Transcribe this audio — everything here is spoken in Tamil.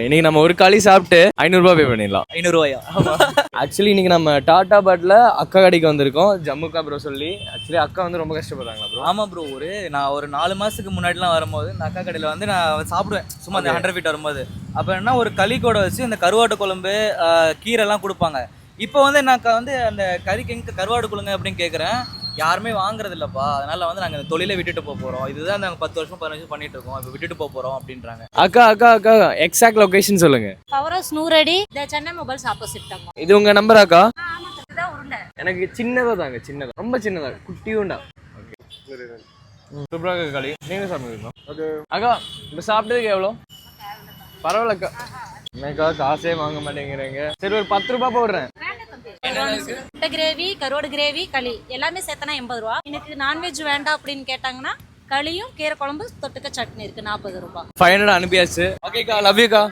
இன்னைக்கு நம்ம ஒரு களி சாப்பிட்டு 500 ரூபாய் பே பண்ணிடலாம். 500 ரூபாயா? ஆக்சுவலி இன்னைக்கு நம்ம டாடா பாட்ல அக்கா கடைக்கு வந்திருக்கோம், ஜம்முக்கா ப்ரோ சொல்லி. ஆக்சுவலி அக்கா வந்து ரொம்ப கஷ்டப்படுறாங்களா ப்ரோ? ஆமா ப்ரோ, நான் ஒரு 4 மாசத்துக்கு முன்னாடிலாம் வரும்போது இந்த அக்கா கடையில் வந்து நான் சாப்பிடுவேன் சும்மா அந்த 100 ஃபீட் வரும்போது. அப்போ என்ன ஒரு களி கூட வச்சு இந்த கருவாட்டு குழம்பு கீரைலாம் கொடுப்பாங்க. இப்போ வந்து நான் வந்து அந்த கறிக்கு எங்கே கருவாடு கொடுங்க அப்படின்னு கேட்குறேன், யாருமே வாங்குறது இல்லைப்பா. அதனால வந்து நாங்கள் இந்த தொழிலை விட்டுட்டு போகிறோம். இதுதான் நாங்கள் 10 வருஷம் 15 வருஷம் பண்ணிட்டு இருக்கோம், இப்போ விட்டுட்டு போகிறோம் அப்படின்றாங்க. அக்கா அக்கா அக்கா எக்ஸாக்ட் லொகேஷன் சொல்லுங்க. பவர் ஹவுஸ் நூறடி, சென்னை மொபைல்ஸ் ஆப்போசிட் தான். இது உங்க நம்பர் அக்கா? ஆமா, இதுதான் உருண்டை. எனக்கு சின்னதா தாங்க, சின்னதா, ரொம்ப சின்னதா, குட்டியுண்டா. ஓகே சூப்பராக களி. நீங்க சாப்பிடுங்க. ஓகே அக்கா, இப்போ சாப்பிட்டதுக்கு எவ்வளோ? பரவாயில்ல அக்கா. என்னக்கா காசே வாங்க மாட்டேங்கிறீங்க? சரி ஒரு 10 ரூபாய் போடுறேன். முட்டை கிரேவி, கருவாடு கிரேவி, களி எல்லாமே சேர்த்தனா 80 ரூபா. எனக்கு நான்வெஜ் வேண்டாம் அப்படின்னு கேட்டாங்கன்னா களியும் கீரை குழம்பு தொட்டுக்க சட்னி இருக்கு 40 ரூபாய். 500 அனுப்பியாச்சு. ஓகேக்கா, லவ் யூக்கா.